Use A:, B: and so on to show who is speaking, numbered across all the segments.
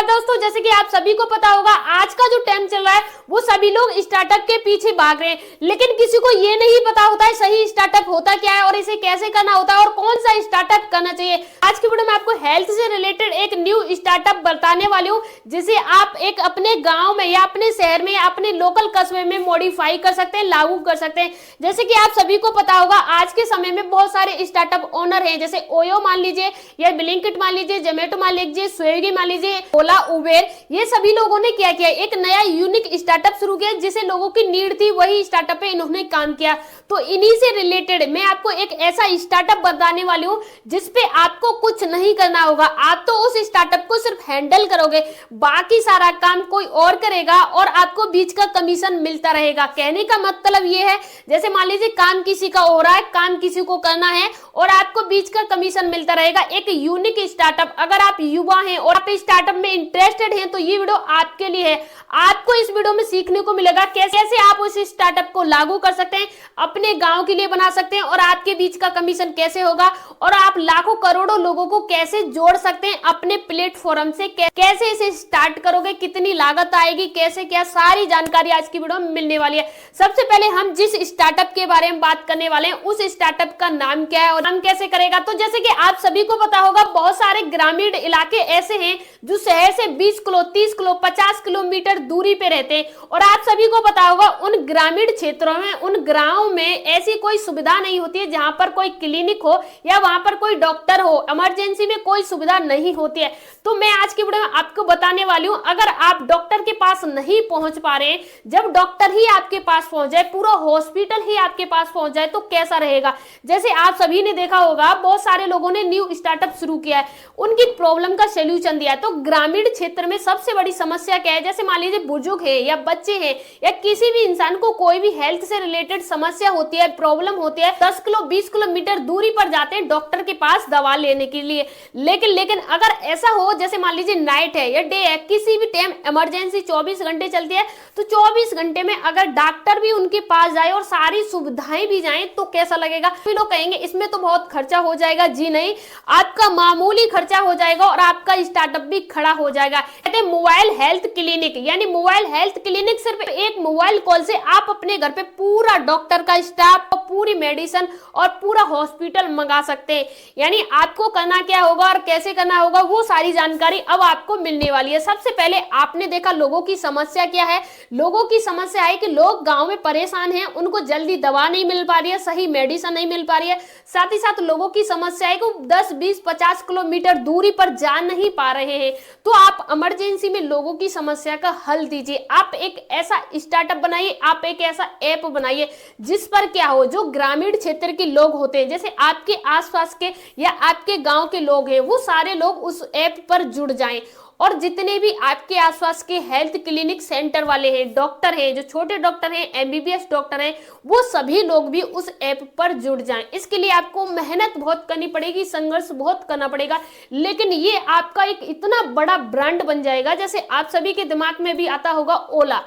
A: नमस्कार दोस्तों, जैसे कि आप सभी को पता होगा आज का जो टाइम चल रहा है वो सभी लोग स्टार्टअप के पीछे भाग रहे हैं, लेकिन किसी को ये नहीं पता होता है सही स्टार्टअप होता क्या है और इसे कैसे करना होता है और कौन सा स्टार्टअप करना चाहिए। आज की वीडियो में आपको हेल्थ से रिलेटेड एक न्यू स्टार्टअप बताने वाली हूँ जिसे आप एक अपने गाँव में या अपने शहर में या अपने लोकल कस्बे में मॉडिफाई कर सकते हैं, लागू कर सकते हैं। जैसे कि आप सभी को पता होगा आज के समय में बहुत सारे स्टार्टअप ओनर हैं, जैसे ओयो मान लीजिए या ब्लिंकिट मान लीजिए, जोमेटो मान लीजिए, स्विगी मान लीजिए, ओला, उबेर, ये सभी लोगों ने क्या किया, एक नया यूनिक स्टार्टअप शुरू किया जिसे लोगों की नीड थी, वही स्टार्टअप पे इन्होंने काम किया। तो इन्हीं से रिलेटेड मैं आपको एक ऐसा स्टार्टअप बताने वाली हूँ जिसपे आपको कुछ नहीं करना होगा। आप तो उस स्टार्टअप को सिर्फ हैंडल करोगे, बाकी सारा काम कोई और करेगा और आपको बीच का कमीशन मिलता रहेगा। कहने का मतलब ये है, जैसे मान लीजिए काम किसी का हो रहा है, काम किसी को करना है और आपको बीच का कमीशन मिलता रहेगा। एक यूनिक स्टार्टअप, अगर आप युवा हैं और आप स्टार्टअप में इंटरेस्टेड हैं तो ये वीडियो आपके लिए है। आपको इस वीडियो में सीखने को मिलेगा कैसे आप उस स्टार्टअप को लागू कर सकते हैं, अपने गांव के लिए बना सकते हैं और आपके बीच का कमीशन कैसे होगा और आप लाखों करोड़ों लोगों को कैसे जोड़ सकते हैं अपने प्लेटफॉर्म से, कैसे इसे स्टार्ट करोगे, कितनी लागत आएगी, कैसे क्या, सारी जानकारी आज की वीडियो में मिलने वाली है। सबसे पहले हम जिस स्टार्टअप के बारे में बात करने वाले हैं उस स्टार्टअप का नाम क्या है और हम कैसे करेगा। तो जैसे कि आप सभी को पता होगा बहुत सारे ग्रामीण इलाके ऐसे हैं जो शहर से 20 किलो, 30 किलो, 50 किलोमीटर दूरी पे रहते हैं और आप सभी को पता होगा उन ग्रामीण क्षेत्रों में, उन गांवों में ऐसी कोई सुविधा नहीं होती है जहां पर कोई क्लिनिक हो या वहां पर कोई डॉक्टर हो, इमरजेंसी में कोई सुविधा नहीं होती है। तो मैं आज की वीडियो में आपको बताने वाली हूं, अगर आप डॉक्टर के पास नहीं पहुंच पा रहे हैं, जब डॉक्टर ही आपके पास पहुंच जाए, पूरा हॉस्पिटल ही आपके पास पहुंच जाए तो कैसा रहेगा। जैसे आप सभी ने देखा होगा बहुत सारे लोगों ने न्यू स्टार्टअप शुरू किया है, उनकी प्रॉब्लम का सोल्यूशन दिया है। तो ग्रामीण क्षेत्र में सबसे बड़ी समस्या क्या है, जैसे मान लीजिए बुजुर्ग है या बच्चे हैं या किसी भी इंसान को कोई भी हेल्थ से रिलेटेड समस्या होती है, प्रॉब्लम होती है, 10 किलो 20 किलोमीटर दूरी पर जाते हैं डॉक्टर के पास दवा लेने के लिए। लेकिन अगर ऐसा हो, जैसे मान लीजिए नाइट है या डे है, किसी भी टाइम इमरजेंसी 24 घंटे चलती है, तो 24 घंटे में अगर डॉक्टर भी उनके पास जाए और सारी सुविधाएं भी जाएं तो कैसा लगेगा। फिर लोग कहेंगे इसमें तो बहुत खर्चा हो जाएगा। जी नहीं, आपका मामूली खर्चा हो जाएगा और आपका स्टार्टअप भी खड़ा हो जाएगा। कहते हैं मोबाइल हेल्थ क्लिनिक, यानी मोबाइल हेल्थ क्लिनिक सिर्फ एक मोबाइल कॉल से आप अपने घर पे पूरा डॉक्टर का स्टाफ, पूरी मेडिसिन और पूरा हॉस्पिटल मंगा सकते हैं। यानी आपको करना क्या होगा और कैसे करना होगा वो सारी जानकारी अब आपको मिलने वाली है। सबसे पहले आपने देखा लोगों की समस्या क्या है। लोगों की समस्या है कि लोग गांव में परेशान हैं, उनको जल्दी दवा नहीं मिल पा रही है, सही मेडिसिन नहीं मिल पा रही है। साथ ही साथ लोगों की समस्या है कि 10 20 50 किलोमीटर दूरी पर जा नहीं पा रहे हैं। तो आप इमरजेंसी में लोगों की समस्या का हल दीजिए। आप एक ऐसा स्टार्टअप बनाइए, आप एक ऐसा ऐप बनाइए जिस पर क्या हो, जो ग्रामीण क्षेत्र के लोग होते हैं, जैसे आपके आसपास के या आपके गांव के लोग हैं, वो सारे लोग उस ऐप पर जुड़ जाएं और जितने भी आपके आसपास के हेल्थ क्लिनिक सेंटर वाले हैं, डॉक्टर हैं, जो छोटे डॉक्टर हैं, एमबीबीएस डॉक्टर हैं, वो सभी लोग भी उस ऐप पर जुड़ जाएं। इसके लिए आपको मेहनत बहुत करनी पड़ेगी, संघर्ष बहुत करना पड़ेगा, लेकिन ये आपका एक इतना बड़ा ब्रांड बन जाएगा। जैसे आप सभी के दिमाग में भी आता होगा ओला,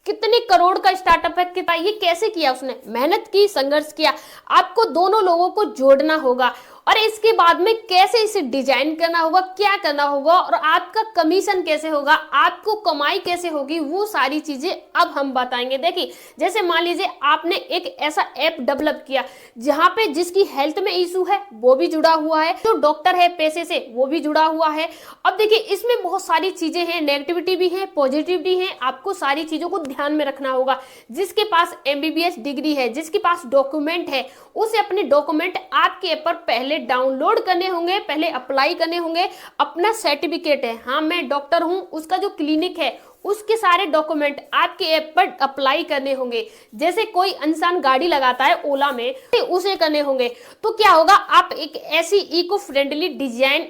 A: कितने करोड़ का स्टार्टअप है, कितना, ये कैसे किया, उसने मेहनत की, संघर्ष किया। आपको दोनों लोगों को जोड़ना होगा और इसके बाद में कैसे इसे डिजाइन करना होगा, क्या करना होगा और आपका कमीशन कैसे होगा, आपको कमाई कैसे होगी, वो सारी चीजें अब हम बताएंगे। देखिए जैसे मान लीजिए आपने एक ऐसा ऐप डेवलप किया जहां पे जिसकी हेल्थ में इशू है वो भी जुड़ा हुआ है, जो डॉक्टर है पैसे से वो भी जुड़ा हुआ है। अब देखिए इसमें बहुत सारी चीजें हैं, नेगेटिविटी भी है, पॉजिटिव भी है, आपको सारी चीजों को ध्यान में रखना होगा। जिसके पास एमबीबीएस डिग्री है, जिसके पास डॉक्यूमेंट है, उसे अपने डॉक्यूमेंट आपके ऐप पर पहले डाउनलोड करने होंगे, पहले अप्लाई करने होंगे। अपना सर्टिफिकेट है, हाँ मैं डॉक्टर हूं, उसका जो क्लिनिक है उसके सारे डॉक्यूमेंट आपके ऐप पर अप्लाई करने होंगे। जैसे कोई इंसान गाड़ी लगाता है ओला में, उसे करने होंगे। तो क्या होगा, आप एक ऐसी इको फ्रेंडली डिजाइन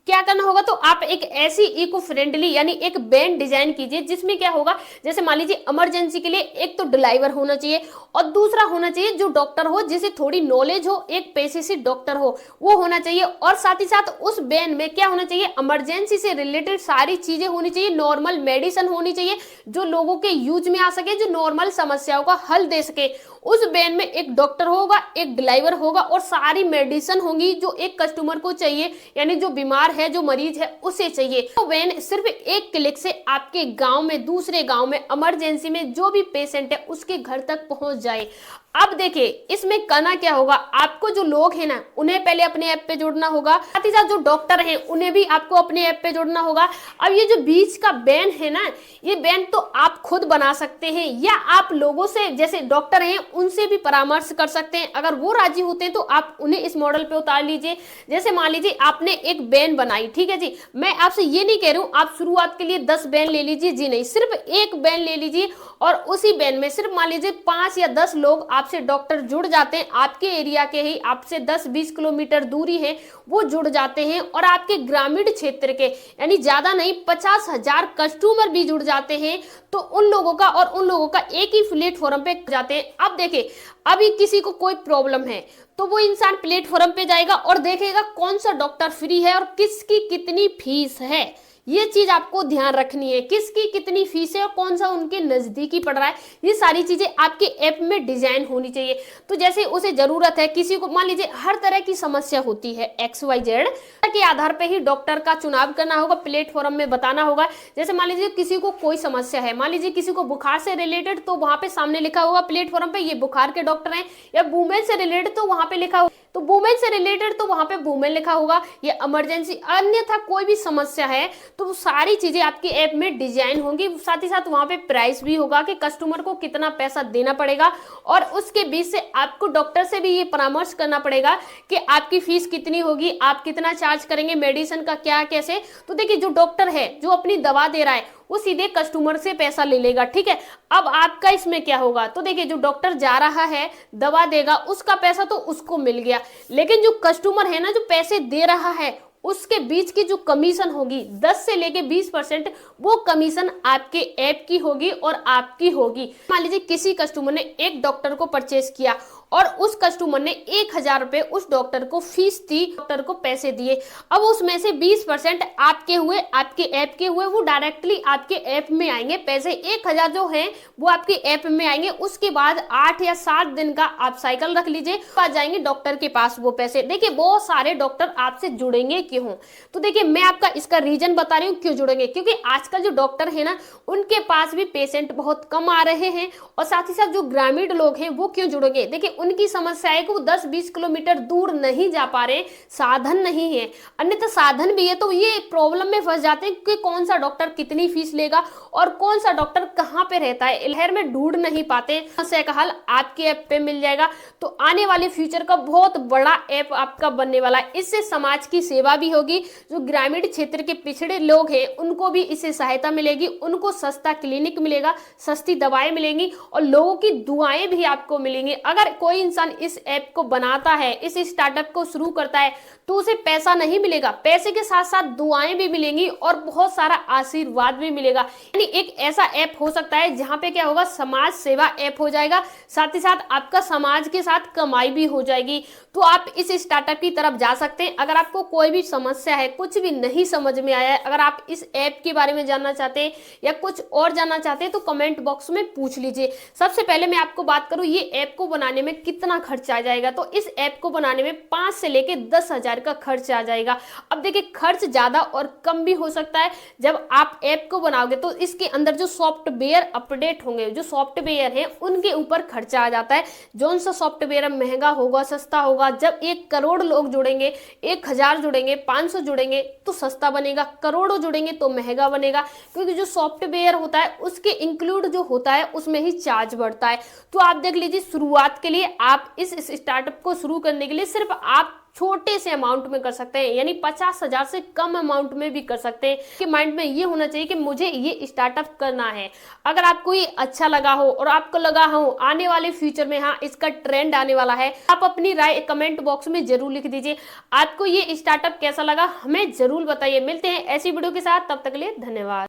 A: क्या करना होगा, तो आप एक ऐसी इको फ्रेंडली यानी एक वैन डिजाइन कीजिए जिसमें क्या होगा, जैसे मान लीजिए इमरजेंसी के लिए एक तो ड्राइवर होना चाहिए और दूसरा होना चाहिए जो डॉक्टर हो, जिसे थोड़ी नॉलेज हो, एक पेशे से डॉक्टर हो वो होना चाहिए। और साथ ही साथ उस वैन में क्या होना चाहिए, इमरजेंसी से रिलेटेड सारी चीजें होनी चाहिए, नॉर्मल मेडिसिन होनी चाहिए जो लोगों के यूज में आ सके, जो नॉर्मल समस्याओं का हल दे सके। उस वैन में एक डॉक्टर होगा, एक ड्राइवर होगा और सारी मेडिसिन होंगी जो एक कस्टमर को चाहिए, यानी जो बीमार है, जो मरीज है उसे चाहिए। तो वैन सिर्फ एक क्लिक से आपके गांव में, दूसरे गांव में, इमरजेंसी में जो भी पेशेंट है उसके घर तक पहुंच जाए। अब देखिए इसमें करना क्या होगा, आपको जो लोग हैं ना उन्हें पहले अपने ऐप पे जोड़ना होगा, साथ ही साथ जो डॉक्टर हैं उन्हें भी आपको अपने ऐप पे जोड़ना होगा। अब ये जो बीच का बैन है ना, ये बैन तो आप खुद बना सकते हैं या आप लोगों से, जैसे डॉक्टर हैं उनसे भी परामर्श कर सकते हैं। अगर वो राजी होते हैं तो आप उन्हें इस मॉडल पे उतार लीजिए। जैसे मान लीजिए आपने एक बैन बनाई, ठीक है जी, मैं आपसे ये नहीं कह रही हूँ आप शुरुआत के लिए 10 बैन ले लीजिए, जी नहीं, सिर्फ एक बैन ले लीजिए और उसी बैन में सिर्फ मान लीजिए 5 या 10 लोग आपसे डॉक्टर जुड़ जाते हैं, आपके एरिया के ही, आपसे 10-20 किलोमीटर दूरी है वो जुड़ जाते हैं और आपके ग्रामीण क्षेत्र के, यानी ज्यादा नहीं 50,000 कस्टमर भी जुड़ जाते हैं, तो उन लोगों का और उन लोगों का एक ही प्लेटफॉर्म पे जाते हैं। अब देखिए अभी किसी को कोई प्रॉब्लम है तो वो इंसान प्लेटफॉर्म पे जाएगा और देखेगा कौन सा डॉक्टर फ्री है और किसकी कितनी फीस है। ये चीज आपको ध्यान रखनी है, किसकी कितनी फीस है और कौन सा उनके नजदीकी पड़ रहा है, ये सारी चीजें आपके ऐप में डिजाइन होनी चाहिए। तो जैसे उसे जरूरत है, किसी को मान लीजिए हर तरह की समस्या होती है XYZ के आधार पे ही डॉक्टर का चुनाव करना होगा, प्लेटफॉर्म में बताना होगा। जैसे मान लीजिए किसी को कोई समस्या है, मान लीजिए किसी को बुखार से रिलेटेड, तो वहां पे सामने लिखा होगा प्लेटफॉर्म पे ये बुखार के डॉक्टर हैं, या वुमेन से रिलेटेड तो वहां पे लिखा होगा, तो वुमेन से रिलेटेड तो वहां पे वुमेन लिखा होगा, ये इमरजेंसी, अन्यथा कोई भी समस्या है तो वो सारी चीजें आपकी ऐप में डिजाइन होंगी। साथ ही साथ वहां पे प्राइस भी होगा कि कस्टमर को कितना पैसा देना पड़ेगा और उसके बीच से आपको डॉक्टर से भी ये परामर्श करना पड़ेगा कि आपकी फीस कितनी होगी, आप कितना चार्ज करेंगे, मेडिसिन का क्या कैसे। तो देखिए जो डॉक्टर है जो अपनी दवा दे रहा है वो सीधे कस्टमर से पैसा ले लेगा, ठीक है। अब आपका इसमें क्या होगा, तो देखिए जो डॉक्टर जा रहा है दवा देगा उसका पैसा तो उसको मिल गया, लेकिन जो कस्टमर है ना जो पैसे दे रहा है उसके बीच की जो कमीशन होगी 10 से लेके 20%, वो कमीशन आपके ऐप की होगी और आपकी होगी। मान लीजिए किसी कस्टमर ने एक डॉक्टर को परचेस किया और उस कस्टमर ने 1,000 रुपए उस डॉक्टर को फीस दी, डॉक्टर को पैसे दिए, अब उसमें से 20% आपके हुए, आपके ऐप के हुए, वो डायरेक्टली आपके ऐप में आएंगे। पैसे 1,000 जो है वो आपके ऐप में आएंगे। उसके बाद 8 या 7 दिन का आप साइकिल रख लीजिए, आ जाएंगे डॉक्टर के पास वो पैसे। देखिए बहुत सारे डॉक्टर आपसे जुड़ेंगे क्यों, तो देखिए मैं आपका इसका रीजन बता रही हूँ क्यों जुड़ेंगे, क्योंकि आजकल जो डॉक्टर है ना उनके पास भी पेशेंट बहुत कम आ रहे हैं और साथ ही साथ जो ग्रामीण लोग हैं वो क्यों जुड़ेंगे, देखिए उनकी समस्या है कि वो 10-20 किलोमीटर दूर नहीं जा पा रहे, साधन नहीं है, अन्यथा साधन भी है तो ये प्रॉब्लम में फंस जाते हैं कि कौन सा डॉक्टर कितनी फीस लेगा और कौन सा डॉक्टर कहाँ पे रहता है, शहर में ढूंढ नहीं पाते। समस्या का हल आपके ऐप पे मिल जाएगा। तो आने वाले फ्यूचर का बहुत बड़ा ऐप आपका बनने वाला है, इससे समाज की सेवा भी होगी, जो ग्रामीण क्षेत्र के पिछड़े लोग हैं उनको भी इससे सहायता मिलेगी, उनको सस्ता क्लिनिक मिलेगा, सस्ती दवाएं मिलेंगी और लोगों की दुआएं भी आपको मिलेंगी। अगर कोई इंसान इस ऐप को बनाता है, इस स्टार्टअप को शुरू करता है तो उसे पैसा नहीं मिलेगा, पैसे के साथ साथ दुआएं भी मिलेंगी और बहुत सारा आशीर्वाद भी मिलेगा। यानी एक ऐसा ऐप हो सकता है जहां पे क्या होगा, समाज सेवा ऐप हो जाएगा, साथ ही साथ आपका समाज के साथ कमाई भी हो जाएगी। तो आप इस स्टार्टअप की तरफ जा सकते हैं। अगर आपको कोई भी समस्या है, कुछ भी नहीं समझ में आया है, अगर आप इस ऐप के बारे में जानना चाहते हैं या कुछ और जानना चाहते हैं तो कमेंट बॉक्स में पूछ लीजिए। सबसे पहले मैं आपको बात करूं ये ऐप को बनाने में कितना खर्च आ जाएगा, तो इस ऐप को बनाने में 5 से लेके 10,000 का खर्च आ जाएगा। अब देखिए खर्च ज्यादा और कम भी हो सकता है। जब आप ऐप को बनाओगे तो इसके अंदर जो सॉफ्टवेयर अपडेट होंगे, जो सॉफ्टवेयर है उनके ऊपर खर्चा आ जाता है। जौन सा सॉफ्टवेयर महंगा होगा, सस्ता होगा, जब 1 करोड़ लोग जुड़ेंगे, 1,000 जुड़ेंगे, 500 जुड़ेंगे तो सस्ता बनेगा, करोड़ों जुड़ेंगे तो महंगा बनेगा, क्योंकि जो सॉफ्टवेयर होता है उसके इंक्लूड जो होता है उसमें ही चार्ज बढ़ता है। तो आप देख लीजिए शुरुआत के लिए आप इस स्टार्टअप को शुरू करने के लिए सिर्फ आप छोटे से अमाउंट में कर सकते हैं, यानी 50,000 से कम अमाउंट में भी कर सकते हैं। कि माइंड में ये होना चाहिए कि मुझे ये स्टार्टअप करना है। अगर आपको ये अच्छा लगा हो और आपको लगा हो आने वाले फ्यूचर में हाँ इसका ट्रेंड आने वाला है, आप अपनी राय कमेंट बॉक्स में जरूर लिख दीजिए। आपको ये स्टार्टअप कैसा लगा हमें जरूर बताइए। मिलते हैं ऐसी वीडियो के साथ, तब तक के लिए धन्यवाद।